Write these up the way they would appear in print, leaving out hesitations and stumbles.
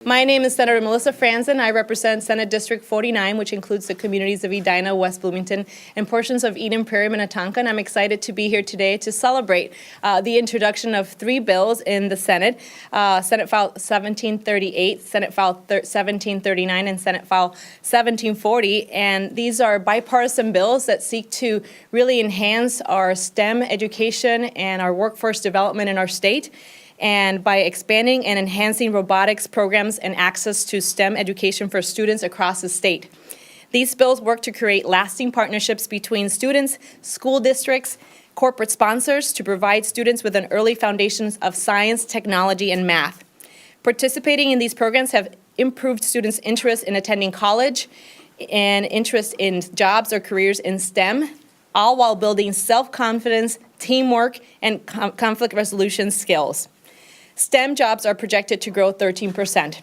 My name is Senator Melissa Franzen. I represent Senate District 49, which includes the communities of Edina, West Bloomington, and portions of Eden Prairie, Minnetonka. And I'm excited to be here today to celebrate the introduction of 3 bills in the Senate. Senate File 1738, Senate File 1739, and Senate File 1740. And these are bipartisan bills that seek to really enhance our STEM education and our workforce development in our state, and by expanding and enhancing robotics programs and access to STEM education for students across the state. These bills work to create lasting partnerships between students, school districts, corporate sponsors to provide students with an early foundation of science, technology, and math. Participating in these programs have improved students' interest in attending college and interest in jobs or careers in STEM, all while building self-confidence, teamwork, and conflict resolution skills. STEM jobs are projected to grow 13%.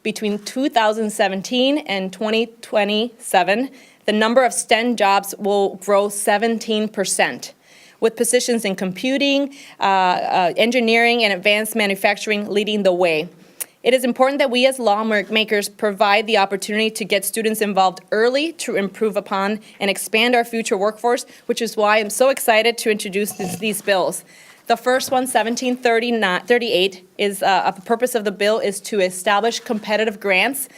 Between 2017 and 2027, the number of STEM jobs will grow 17%, with positions in computing, engineering, and advanced manufacturing leading the way. It is important that we as lawmakers provide the opportunity to get students involved early to improve upon and expand our future workforce, which is why I'm so excited to introduce these bills. The first one, 1738, is the purpose of the bill is to establish competitive grants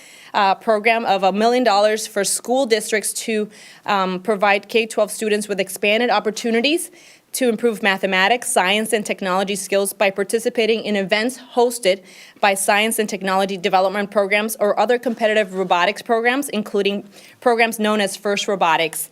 program of $1 million for school districts to provide K-12 students with expanded opportunities to improve mathematics, science, and technology skills by participating in events hosted by science and technology development programs or other competitive robotics programs, including programs known as FIRST Robotics.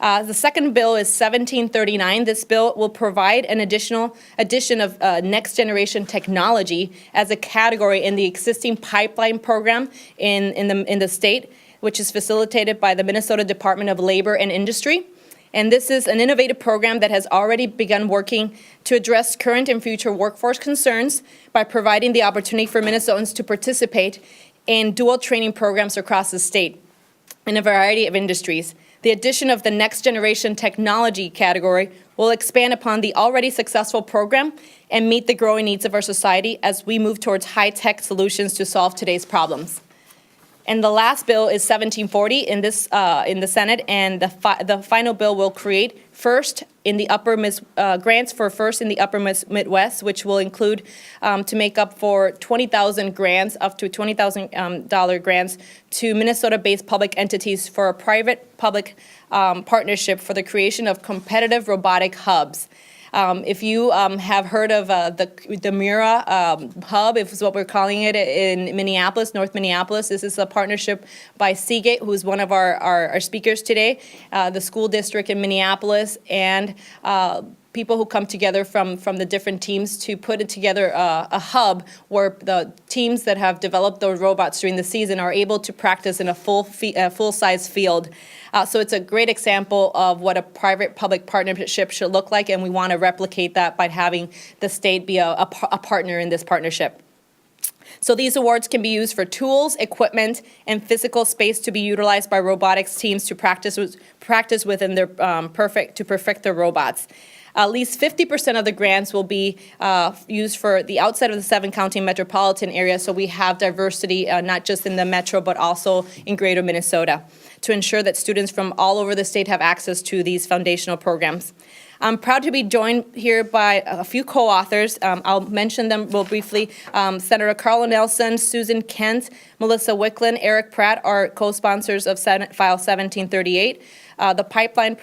The second bill is 1739. This bill will provide an addition of next generation technology as a category in the existing pipeline program in the state, which is facilitated by the Minnesota Department of Labor and Industry. And this is an innovative program that has already begun working to address current and future workforce concerns by providing the opportunity for Minnesotans to participate in dual training programs across the state in a variety of industries. The addition of the next generation technology category will expand upon the already successful program and meet the growing needs of our society as we move towards high-tech solutions to solve today's problems. And the last bill is 1740 in the Senate, and the final bill will create FIRST in the grants for FIRST in the Upper Midwest, which will include to make up for 20,000 grants, up to $20,000 grants to Minnesota-based public entities for a private-public partnership for the creation of competitive robotic hubs. If you have heard of the Mura Hub, is what we're calling it in Minneapolis, North Minneapolis. This is a partnership by Seagate, who's one of our speakers today, the school district in Minneapolis, and people who come together from the different teams to put it together a hub where the teams that have developed those robots during the season are able to practice in a full-size field. So it's a great example of what a private-public partnership should look like, and we want to replicate that by having the state be a partner in this partnership. So these awards can be used for tools, equipment, and physical space to be utilized by robotics teams to practice within their perfect their robots. At least 50% of the grants will be used for the outside of the 7-county metropolitan area, so we have diversity not just in the metro but also in greater Minnesota, to ensure that students from all over the state have access to these foundational programs. I'm proud to be joined here by a few co-authors. I'll mention them real briefly. Senator Carla Nelson, Susan Kent, Melissa Wicklund, Eric Pratt are co-sponsors of Senate File 1738. The pipeline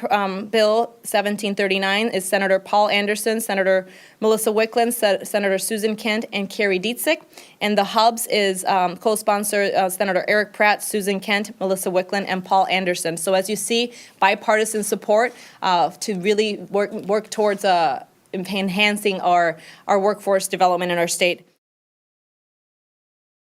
bill 1739 is Senator Paul Anderson, Senator Melissa Wicklund, Senator Susan Kent, and Carrie Dietzick. And the hubs is co-sponsor Senator Eric Pratt, Susan Kent, Melissa Wicklund, and Paul Anderson. So as you see, bipartisan support to really work towards enhancing our workforce development in our state.